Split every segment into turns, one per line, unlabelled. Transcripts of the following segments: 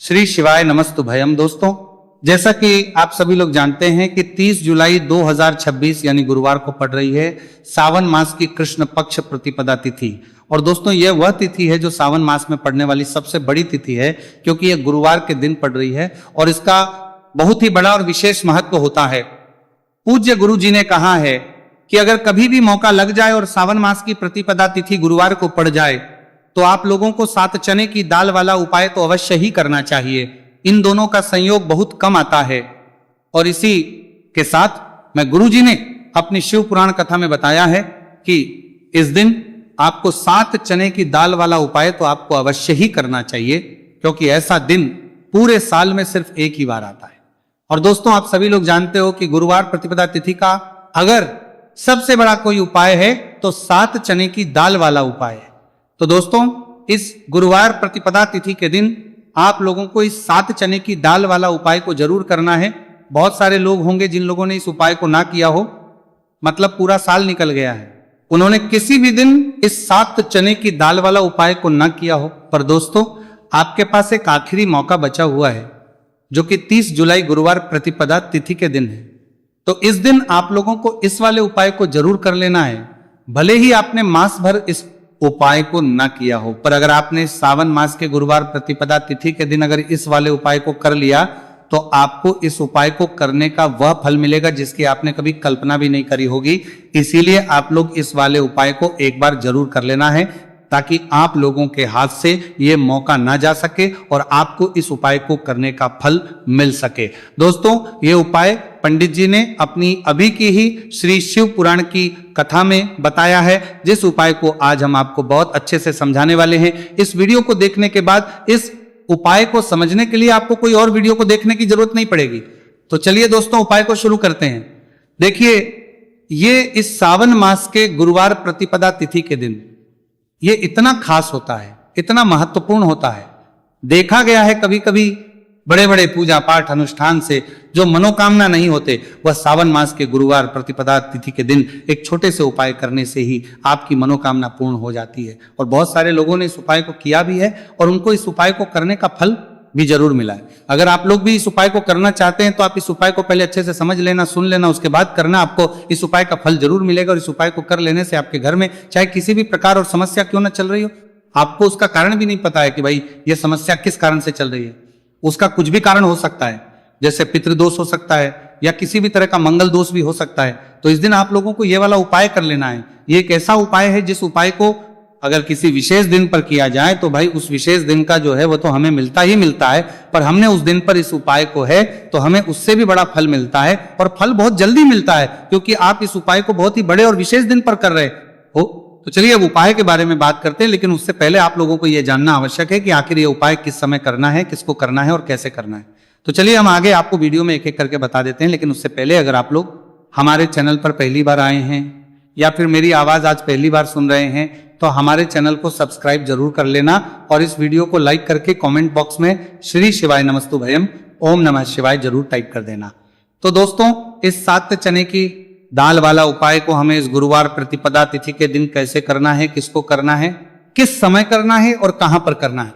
श्री शिवाय नमस्तु भयम। दोस्तों, जैसा कि आप सभी लोग जानते हैं कि 30 जुलाई 2026 यानी गुरुवार को पड़ रही है सावन मास की कृष्ण पक्ष प्रतिपदा तिथि। और दोस्तों, यह वह तिथि है जो सावन मास में पड़ने वाली सबसे बड़ी तिथि है, क्योंकि यह गुरुवार के दिन पड़ रही है और इसका बहुत ही बड़ा और विशेष महत्व होता है। पूज्य गुरु जी ने कहा है कि अगर कभी भी मौका लग जाए और सावन मास की प्रतिपदा तिथि गुरुवार को पड़ जाए तो आप लोगों को 7 चने की दाल वाला उपाय तो अवश्य ही करना चाहिए। इन दोनों का संयोग बहुत कम आता है। और इसी के साथ में गुरु जी ने अपनी शिव पुराण कथा में बताया है कि इस दिन आपको 7 चने की दाल वाला उपाय तो आपको अवश्य ही करना चाहिए, क्योंकि ऐसा दिन पूरे साल में सिर्फ एक ही बार आता है। और दोस्तों, आप सभी लोग जानते हो कि गुरुवार प्रतिपदा तिथि का अगर सबसे बड़ा कोई उपाय है तो 7 चने की दाल वाला उपाय है। तो दोस्तों, इस गुरुवार प्रतिपदा तिथि के दिन आप लोगों को इस 7 चने की दाल वाला उपाय को जरूर करना है। बहुत सारे लोग होंगे जिन लोगों ने इस उपाय को ना किया हो, मतलब पूरा साल निकल गया है, उन्होंने किसी भी दिन इस 7 चने की दाल वाला उपाय को ना किया हो। पर दोस्तों, आपके पास एक आखिरी मौका बचा हुआ है, जो कि 30 जुलाई गुरुवार प्रतिपदा तिथि के दिन है। तो इस दिन आप लोगों को इस वाले उपाय को जरूर कर लेना है। भले ही आपने मास भर इस उपाय को न किया हो, पर अगर आपने सावन मास के गुरुवार प्रतिपदा तिथि के दिन अगर इस वाले उपाय को कर लिया तो आपको इस उपाय को करने का वह फल मिलेगा जिसकी आपने कभी कल्पना भी नहीं करी होगी। इसीलिए आप लोग इस वाले उपाय को एक बार जरूर कर लेना है, ताकि आप लोगों के हाथ से ये मौका ना जा सके और आपको इस उपाय को करने का फल मिल सके। दोस्तों, ये उपाय पंडित जी ने अपनी अभी की ही श्री शिव पुराण की कथा में बताया है, जिस उपाय को आज हम आपको बहुत अच्छे से समझाने वाले हैं। इस वीडियो को देखने के बाद इस उपाय को समझने के लिए आपको कोई और वीडियो को देखने की जरूरत नहीं पड़ेगी। तो चलिए दोस्तों, उपाय को शुरू करते हैं। देखिए, ये इस सावन मास के गुरुवार प्रतिपदा तिथि के दिन ये इतना खास होता है, इतना महत्वपूर्ण होता है। देखा गया है कभी कभी बड़े बड़े पूजा पाठ अनुष्ठान से जो मनोकामना नहीं होते, वह सावन मास के गुरुवार प्रतिपदा तिथि के दिन एक छोटे से उपाय करने से ही आपकी मनोकामना पूर्ण हो जाती है। और बहुत सारे लोगों ने इस उपाय को किया भी है और उनको इस उपाय को करने का फल भी जरूर मिला है। अगर आप लोग भी इस उपाय को करना चाहते हैं तो आप इस उपाय को पहले अच्छे से समझ लेना, सुन लेना, उसके बाद करना। आपको इस उपाय का फल जरूर मिलेगा और इस उपाय को कर लेने से आपके घर में चाहे किसी भी प्रकार और समस्या क्यों ना चल रही हो, आपको उसका कारण भी नहीं पता है कि भाई ये समस्या किस कारण से चल रही है। उसका कुछ भी कारण हो सकता है, जैसे पितृदोष हो सकता है या किसी भी तरह का मंगल दोष भी हो सकता है। तो इस दिन आप लोगों को ये वाला उपाय कर लेना है। ये एक ऐसा उपाय है जिस उपाय को अगर किसी विशेष दिन पर किया जाए तो भाई उस विशेष दिन का जो है वो तो हमें मिलता ही मिलता है, पर हमने उस दिन पर इस उपाय को है तो हमें उससे भी बड़ा फल मिलता है और फल बहुत जल्दी मिलता है, क्योंकि आप इस उपाय को बहुत ही बड़े और विशेष दिन पर कर रहे हो। तो चलिए अब उपाय के बारे में बात करते हैं, लेकिन उससे पहले आप लोगों को यह जानना आवश्यक है कि आखिर ये उपाय किस समय करना है, किसको करना है और कैसे करना है। तो चलिए हम आगे आपको वीडियो में एक एक करके बता देते हैं। लेकिन उससे पहले अगर आप लोग हमारे चैनल पर पहली बार आए हैं या फिर मेरी आवाज आज पहली बार सुन रहे हैं तो हमारे चैनल को सब्सक्राइब जरूर कर लेना और इस वीडियो को लाइक करके कमेंट बॉक्स में श्री शिवाय नमस्तु भयम ओम नमः शिवाय जरूर टाइप कर देना। तो दोस्तों, इस 7 चने की दाल वाला उपाय को हमें इस गुरुवार प्रतिपदा तिथि के दिन कैसे करना है, किसको करना है, किस समय करना है और कहां पर करना है,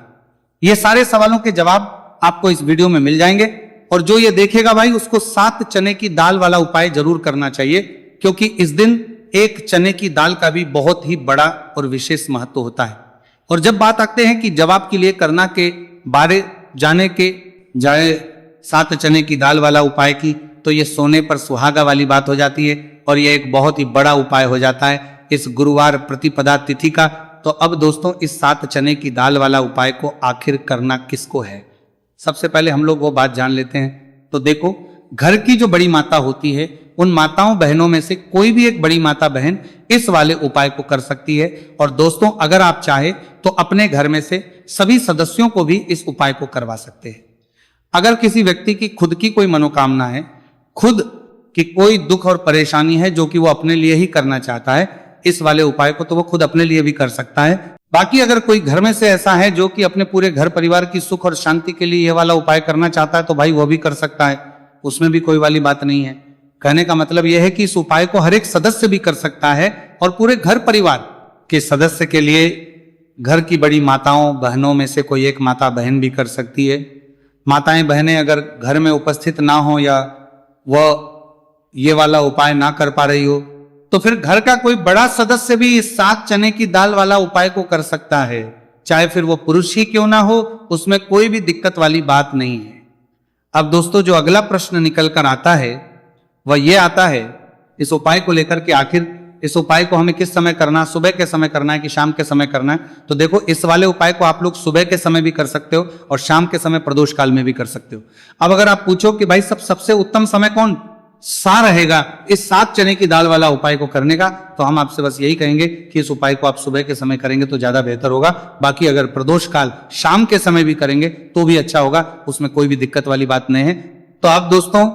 ये सारे सवालों के जवाब आपको इस वीडियो में मिल जाएंगे। और जो ये देखेगा भाई उसको 7 चने की दाल वाला उपाय जरूर करना चाहिए, क्योंकि इस दिन एक चने की दाल का भी बहुत ही बड़ा और विशेष महत्व होता है। और जब बात आते हैं कि जवाब के लिए करना के बारे जाने के जाए 7 चने की दाल वाला उपाय की, तो ये सोने पर सुहागा वाली बात हो जाती है और ये एक बहुत ही बड़ा उपाय हो जाता है इस गुरुवार प्रतिपदा तिथि का। तो अब दोस्तों, इस 7 चने की दाल वाला उपाय को आखिर करना किसको है, सबसे पहले हम लोग वो बात जान लेते हैं। तो देखो, घर की जो बड़ी माता होती है उन माताओं बहनों में से कोई भी एक बड़ी माता बहन इस वाले उपाय को कर सकती है। और दोस्तों, अगर आप चाहे तो अपने घर में से सभी सदस्यों को भी इस उपाय को करवा सकते हैं। अगर किसी व्यक्ति की खुद की कोई मनोकामना है, खुद की कोई दुख और परेशानी है जो कि वो अपने लिए ही करना चाहता है, इस वाले उपाय को तो वो खुद अपने लिए भी कर सकता है। बाकी अगर कोई घर में से ऐसा है जो कि अपने पूरे घर परिवार की सुख और शांति के लिए ये वाला उपाय करना चाहता है, तो भाई वो भी कर सकता है, उसमें भी कोई वाली बात नहीं है। कहने का मतलब यह है कि इस उपाय को हर एक सदस्य भी कर सकता है और पूरे घर परिवार के सदस्य के लिए घर की बड़ी माताओं बहनों में से कोई एक माता बहन भी कर सकती है। माताएं बहनें अगर घर में उपस्थित ना हो या वह ये वाला उपाय ना कर पा रही हो, तो फिर घर का कोई बड़ा सदस्य भी इस 7 चने की दाल वाला उपाय को कर सकता है, चाहे फिर वो पुरुष ही क्यों ना हो, उसमें कोई भी दिक्कत वाली बात नहीं है। अब दोस्तों जो अगला प्रश्न निकल कर आता है वह ये आता है इस उपाय को लेकर के, आखिर इस उपाय को हमें किस समय करना, सुबह के समय करना है कि शाम के समय करना है। तो देखो इस वाले उपाय को आप लोग सुबह के समय भी कर सकते हो और शाम के समय प्रदोष काल में भी कर सकते हो। अब अगर आप पूछो कि भाई सबसे उत्तम समय कौन सा रहेगा इस 7 चने की दाल वाला उपाय को करने का, तो हम आपसे बस यही कहेंगे कि इस उपाय को आप सुबह के समय करेंगे तो ज्यादा बेहतर होगा। बाकी अगर प्रदोष काल शाम के समय भी करेंगे तो भी अच्छा होगा, उसमें कोई भी दिक्कत वाली बात नहीं है। तो अब दोस्तों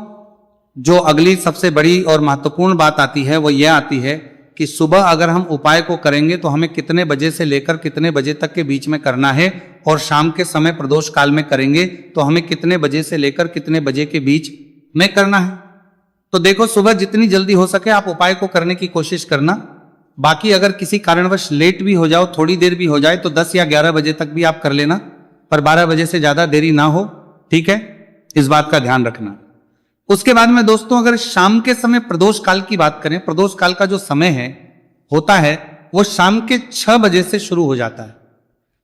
जो अगली सबसे बड़ी और महत्वपूर्ण बात आती है वो ये आती है कि सुबह अगर हम उपाय को करेंगे तो हमें कितने बजे से लेकर कितने बजे तक के बीच में करना है, और शाम के समय प्रदोष काल में करेंगे तो हमें कितने बजे से लेकर कितने बजे के बीच में करना है। तो देखो सुबह जितनी जल्दी हो सके आप उपाय को करने की कोशिश करना। बाकी अगर किसी कारणवश लेट भी हो जाओ, थोड़ी देर भी हो जाए, तो 10 या 11 बजे तक भी आप कर लेना, पर 12 बजे से ज्यादा देरी ना हो, ठीक है, इस बात का ध्यान रखना। उसके बाद में दोस्तों अगर शाम के समय प्रदोष काल की बात करें, प्रदोष काल का जो समय है होता है वो शाम के 6 बजे से शुरू हो जाता है।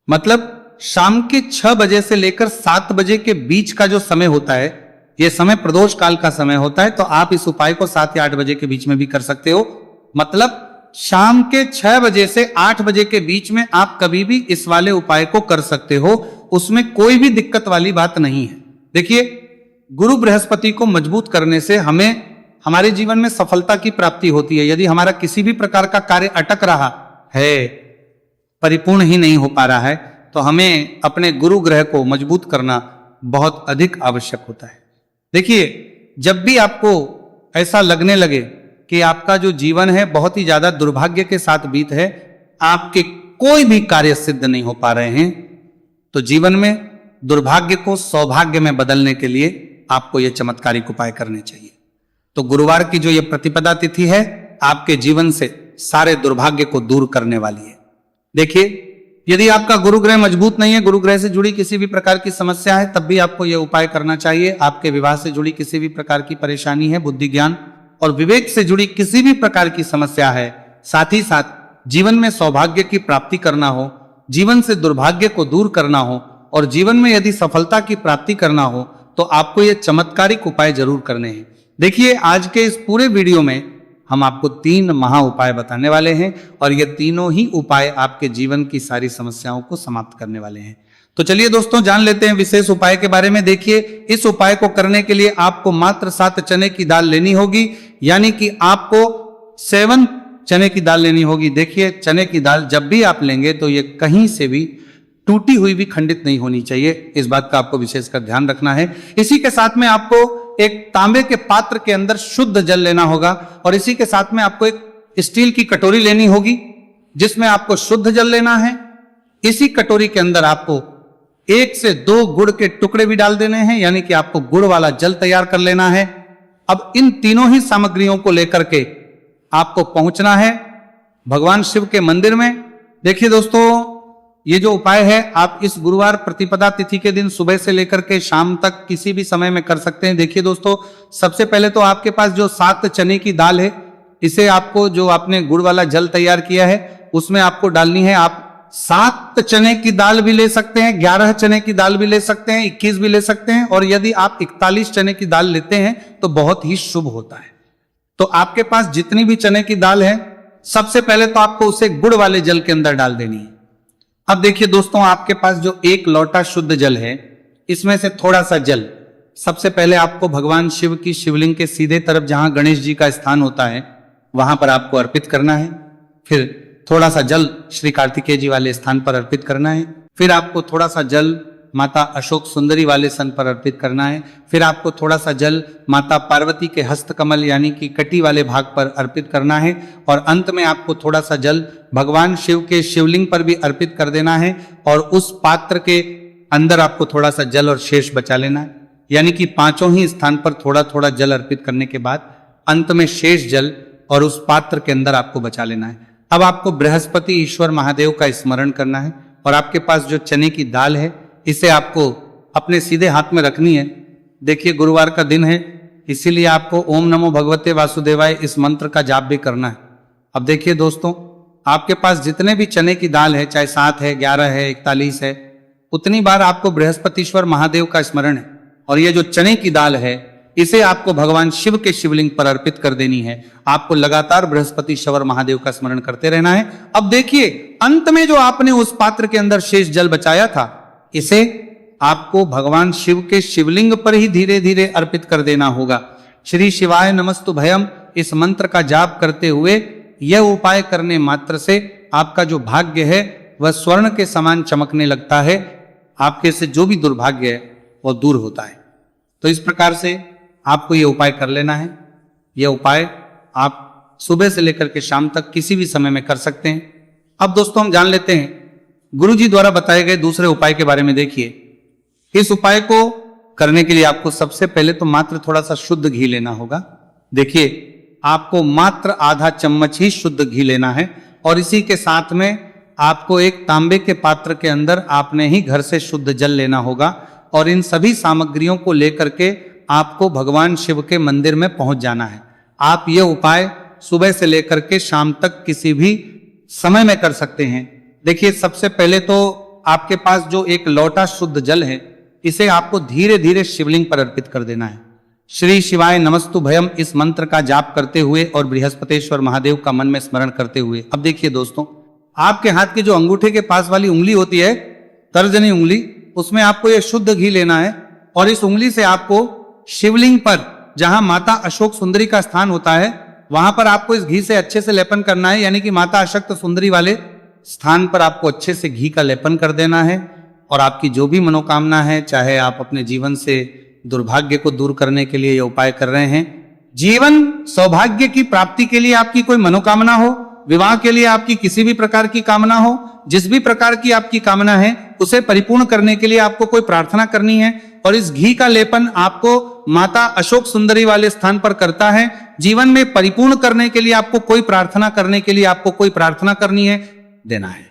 मतलब शाम के 6 बजे से लेकर 7 बजे के बीच का जो समय होता है ये समय प्रदोष काल का समय होता है। तो आप इस उपाय को 7 या 8 बजे के बीच में भी कर सकते हो। मतलब शाम के 6 बजे से 8 बजे के बीच में आप कभी भी इस वाले उपाय को कर सकते हो, उसमें कोई भी दिक्कत वाली बात नहीं है। देखिए गुरु बृहस्पति को मजबूत करने से हमें हमारे जीवन में सफलता की प्राप्ति होती है। यदि हमारा किसी भी प्रकार का कार्य अटक रहा है, परिपूर्ण ही नहीं हो पा रहा है, तो हमें अपने गुरु ग्रह को मजबूत करना बहुत अधिक आवश्यक होता है। देखिए जब भी आपको ऐसा लगने लगे कि आपका जो जीवन है बहुत ही ज्यादा दुर्भाग्य के साथ बीत है, आपके कोई भी कार्य सिद्ध नहीं हो पा रहे हैं, तो जीवन में दुर्भाग्य को सौभाग्य में बदलने के लिए आपको ये चमत्कारिक उपाय करने चाहिए। तो गुरुवार की जो ये प्रतिपदा तिथि है आपके जीवन से सारे दुर्भाग्य को दूर करने वाली है। देखिए यदि आपका गुरु ग्रह मजबूत नहीं है, गुरु ग्रह से जुड़ी किसी भी प्रकार की समस्या है, तब भी आपको यह उपाय करना चाहिए। आपके विवाह से जुड़ी किसी भी प्रकार की परेशानी है, बुद्धि ज्ञान और विवेक से जुड़ी किसी भी प्रकार की समस्या है, साथ ही साथ जीवन में सौभाग्य की प्राप्ति करना हो, जीवन से दुर्भाग्य को दूर करना हो और जीवन में यदि सफलता की प्राप्ति करना हो, तो आपको यह चमत्कारिक उपाय जरूर करने हैं। देखिए आज के इस पूरे वीडियो में हम आपको 3 महा उपाय बताने वाले हैं और ये तीनों ही उपाय आपके जीवन की सारी समस्याओं को समाप्त करने वाले हैं। तो चलिए दोस्तों जान लेते हैं विशेष उपाय के बारे में। देखिए इस उपाय को करने के लिए आपको मात्र 7 चने की दाल लेनी होगी, यानी कि आपको 7 चने की दाल लेनी होगी। देखिए चने की दाल जब भी आप लेंगे तो ये कहीं से भी टूटी हुई भी खंडित नहीं होनी चाहिए, इस बात का आपको विशेषकर ध्यान रखना है। इसी के साथ में आपको एक तांबे के पात्र के अंदर शुद्ध जल लेना होगा और इसी के साथ में आपको एक स्टील की कटोरी लेनी होगी जिसमें आपको शुद्ध जल लेना है। इसी कटोरी के अंदर आपको 1 से 2 गुड़ के टुकड़े भी डाल देने हैं, यानी कि आपको गुड़ वाला जल तैयार कर लेना है। अब इन तीनों ही सामग्रियों को लेकर के आपको पहुंचना है भगवान शिव के मंदिर में। देखिए दोस्तों ये जो उपाय है आप इस गुरुवार प्रतिपदा तिथि के दिन सुबह से लेकर के शाम तक किसी भी समय में कर सकते हैं। देखिए दोस्तों सबसे पहले तो आपके पास जो 7 चने की दाल है, इसे आपको जो आपने गुड़ वाला जल तैयार किया है उसमें आपको डालनी है। आप 7 चने की दाल भी ले सकते हैं, 11 चने की दाल भी ले सकते हैं, 21 भी ले सकते हैं, और यदि आप 41 चने की दाल लेते हैं तो बहुत ही शुभ होता है। तो आपके पास जितनी भी चने की दाल है सबसे पहले तो आपको उसे गुड़ वाले जल के अंदर डाल देनी है। अब देखिए दोस्तों आपके पास जो 1 लोटा शुद्ध जल है, इसमें से थोड़ा सा जल सबसे पहले आपको भगवान शिव की शिवलिंग के सीधे तरफ जहां गणेश जी का स्थान होता है वहां पर आपको अर्पित करना है। फिर थोड़ा सा जल श्री कार्तिकेय जी वाले स्थान पर अर्पित करना है। फिर आपको थोड़ा सा जल माता अशोक सुंदरी वाले सन पर अर्पित करना है। फिर आपको थोड़ा सा जल माता पार्वती के हस्तकमल यानी कि कटी वाले भाग पर अर्पित करना है। और अंत में आपको थोड़ा सा जल भगवान शिव के शिवलिंग पर भी अर्पित कर देना है। और उस पात्र के अंदर आपको थोड़ा सा जल और शेष बचा लेना है, यानी कि 5 ही स्थान पर थोड़ा थोड़ा जल अर्पित करने के बाद अंत में शेष जल और उस पात्र के अंदर आपको बचा लेना है। अब आपको बृहस्पति ईश्वर महादेव का स्मरण करना है और आपके पास जो चने की दाल है इसे आपको अपने सीधे हाथ में रखनी है। देखिए गुरुवार का दिन है, इसीलिए आपको ओम नमो भगवते वासुदेवाय इस मंत्र का जाप भी करना है। अब देखिए दोस्तों, आपके पास जितने भी चने की दाल है, चाहे 7 है, 11 है, 41 है, उतनी बार आपको बृहस्पतिश्वर महादेव का स्मरण है। और ये जो चने की दाल है, इसे आपको भगवान शिव के शिवलिंग पर अर्पित कर देनी है। आपको लगातार बृहस्पतिश्वर महादेव का स्मरण करते रहना है। अब देखिए, अंत में जो आपने उस पात्र के अंदर शेष जल बचाया था, इसे आपको भगवान शिव के शिवलिंग पर ही धीरे धीरे अर्पित कर देना होगा। श्री शिवाय नमस्तु भयम इस मंत्र का जाप करते हुए यह उपाय करने मात्र से आपका जो भाग्य है वह स्वर्ण के समान चमकने लगता है। आपके से जो भी दुर्भाग्य है वह दूर होता है। तो इस प्रकार से आपको यह उपाय कर लेना है। यह उपाय आप सुबह से लेकर के शाम तक किसी भी समय में कर सकते हैं। अब दोस्तों हम जान लेते हैं गुरु जी द्वारा बताए गए दूसरे उपाय के बारे में। देखिए, इस उपाय को करने के लिए आपको सबसे पहले तो मात्र थोड़ा सा शुद्ध घी लेना होगा। देखिए, आपको मात्र आधा चम्मच ही शुद्ध घी लेना है और इसी के साथ में आपको एक तांबे के पात्र के अंदर आपने ही घर से शुद्ध जल लेना होगा। और इन सभी सामग्रियों को लेकर के आपको भगवान शिव के मंदिर में पहुंच जाना है। आप यह उपाय सुबह से लेकर के शाम तक किसी भी समय में कर सकते हैं। देखिए, सबसे पहले तो आपके पास जो एक लोटा शुद्ध जल है, इसे आपको धीरे धीरे शिवलिंग पर अर्पित कर देना है। श्री शिवाय नमस्तु भयम इस मंत्र का जाप करते हुए और बृहस्पतिश्वर महादेव का मन में स्मरण करते हुए। अब देखिए दोस्तों, आपके हाथ के जो अंगूठे के पास वाली उंगली होती है, तर्जनी उंगली, उसमें आपको यह शुद्ध घी लेना है और इस उंगली से आपको शिवलिंग पर, जहां माता अशोक सुंदरी का स्थान होता है, वहां पर आपको इस घी से अच्छे से लेपन करना है। यानी कि माता अशक्त सुंदरी वाले स्थान पर आपको अच्छे से घी का लेपन कर देना है। और आपकी जो भी मनोकामना है, चाहे आप अपने जीवन से दुर्भाग्य को दूर करने के लिए यह उपाय कर रहे हैं, जीवन सौभाग्य की प्राप्ति के लिए आपकी कोई मनोकामना हो, विवाह के लिए आपकी किसी भी प्रकार की कामना हो, जिस भी प्रकार की आपकी कामना है उसे परिपूर्ण करने के लिए आपको कोई प्रार्थना करनी है। और इस घी का लेपन आपको माता अशोक सुंदरी वाले स्थान पर करता है। जीवन में परिपूर्ण करने के लिए आपको कोई प्रार्थना करने के लिए आपको कोई प्रार्थना करनी है, देना है।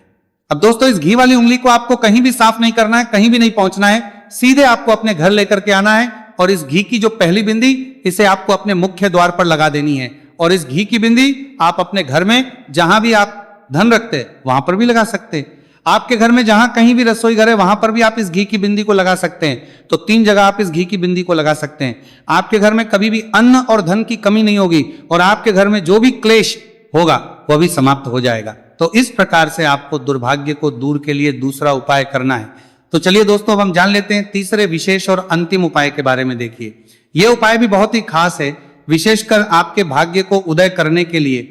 अब दोस्तों, इस घी वाली उंगली को आपको कहीं भी साफ नहीं करना है, कहीं भी नहीं पहुंचना है, सीधे आपको अपने घर लेकर के आना है। और इस घी की जो पहली बिंदी, इसे आपको अपने मुख्य द्वार पर लगा देनी है। और इस घी की बिंदी आप अपने घर में जहां भी आप धन रखते हैं वहां पर भी लगा सकते हैं। आपके घर में जहां कहीं भी रसोई घर है वहां पर भी आप इस घी की बिंदी को लगा सकते हैं। तो 3 जगह आप इस घी की बिंदी को लगा सकते हैं। आपके घर में कभी भी अन्न और धन की कमी नहीं होगी और आपके घर में जो भी क्लेश होगा वह भी समाप्त हो जाएगा। तो इस प्रकार से आपको दुर्भाग्य को दूर के लिए दूसरा उपाय करना है। तो चलिए दोस्तों, अब हम जान लेते हैं तीसरे विशेष और अंतिम उपाय के बारे में। देखिए, यह उपाय भी बहुत ही खास है, विशेषकर आपके भाग्य को उदय करने के लिए।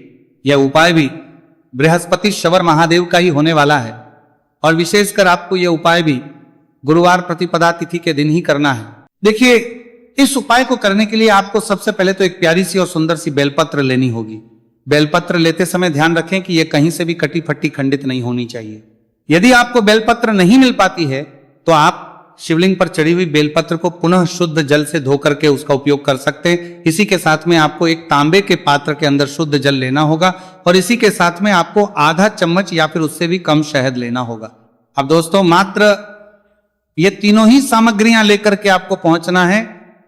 यह उपाय भी बृहस्पतिश्वर महादेव का ही होने वाला है और विशेषकर आपको यह उपाय भी गुरुवार प्रतिपदा तिथि के दिन ही करना है। देखिए, इस उपाय को करने के लिए आपको सबसे पहले तो एक प्यारी सी और सुंदर सी बेलपत्र लेनी होगी। बेलपत्र लेते समय ध्यान रखें कि यह कहीं से भी कटी फटी खंडित नहीं होनी चाहिए। यदि आपको बेलपत्र नहीं मिल पाती है तो आप शिवलिंग पर चढ़ी हुई बेलपत्र को पुनः शुद्ध जल से धो करके उसका उपयोग कर सकते हैं। इसी के साथ में आपको एक तांबे के पात्र के अंदर शुद्ध जल लेना होगा और इसी के साथ में आपको आधा चम्मच या फिर उससे भी कम शहद लेना होगा। अब दोस्तों, मात्र ये तीनों ही सामग्रियां लेकर के आपको पहुंचना है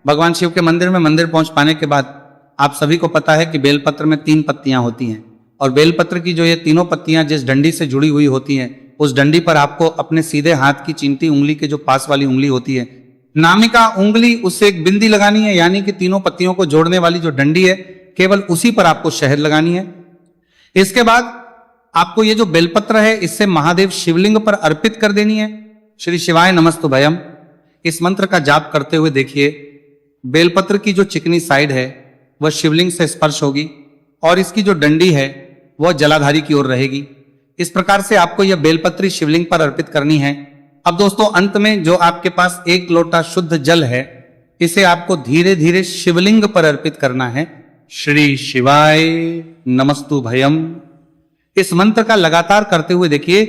भगवान शिव के मंदिर में। मंदिर पहुंच पाने के बाद आप सभी को पता है कि बेलपत्र में 3 पत्तियां होती हैं और बेलपत्र की जो ये तीनों पत्तियां जिस डंडी से जुड़ी हुई होती हैं, उस डंडी पर आपको अपने सीधे हाथ की चींटी उंगली के जो पास वाली उंगली होती है, नामिका उंगली, उससे एक बिंदी लगानी है। यानी कि तीनों पत्तियों को जोड़ने वाली जो डंडी है, केवल उसी पर आपको शहद लगानी है। इसके बाद आपको ये जो बेलपत्र है, इससे महादेव शिवलिंग पर अर्पित कर देनी है। श्री शिवाय नमस्तु भयम इस मंत्र का जाप करते हुए देखिए, बेलपत्र की जो चिकनी साइड है वह शिवलिंग से स्पर्श होगी और इसकी जो डंडी है वह जलाधारी की ओर रहेगी। इस प्रकार से आपको यह बेलपत्री शिवलिंग पर अर्पित करनी है। अब दोस्तों, अंत में जो आपके पास 1 लोटा शुद्ध जल है, इसे आपको धीरे धीरे शिवलिंग पर अर्पित करना है। श्री शिवाय नमस्तु भयम इस मंत्र का लगातार करते हुए देखिए,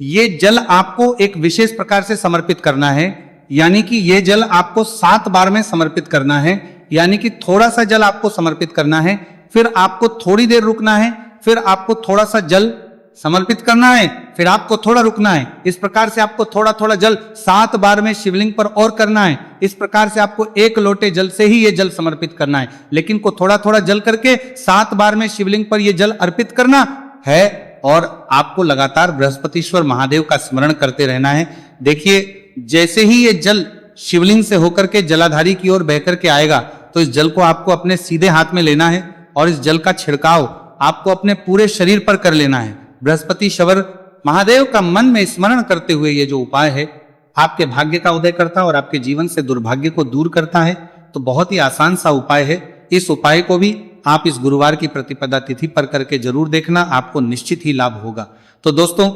ये जल आपको एक विशेष प्रकार से समर्पित करना है। यानी कि यह जल आपको 7 बार में समर्पित करना है। यानी कि थोड़ा सा जल आपको समर्पित करना है, फिर आपको थोड़ी देर रुकना है, फिर आपको थोड़ा सा जल समर्पित करना है, फिर आपको थोड़ा रुकना है। इस प्रकार से आपको थोड़ा थोड़ा जल 7 बार में शिवलिंग पर और करना है। इस प्रकार से आपको 1 लोटे जल से ही ये जल समर्पित करना है, लेकिन को थोड़ा थोड़ा जल करके 7 बार में शिवलिंग पर ये जल अर्पित करना है। और आपको लगातार बृहस्पतिश्वर महादेव का स्मरण करते रहना है। देखिए, जैसे ही ये जल शिवलिंग से होकर के जलाधारी की ओर बहकर के आएगा, तो इस जल को आपको अपने सीधे हाथ में लेना है और इस जल का छिड़काव आपको अपने पूरे शरीर पर कर लेना है। बृहस्पतिश्वर महादेव का मन में स्मरण करते हुए ये जो उपाय है, आपके भाग्य का उदय करता है और आपके जीवन से दुर्भाग्य को दूर करता है। तो बहुत ही आसान सा उपाय है। इस उपाय को भी आप इस गुरुवार की प्रतिपदा तिथि पर करके जरूर देखना, आपको निश्चित ही लाभ होगा। तो दोस्तों,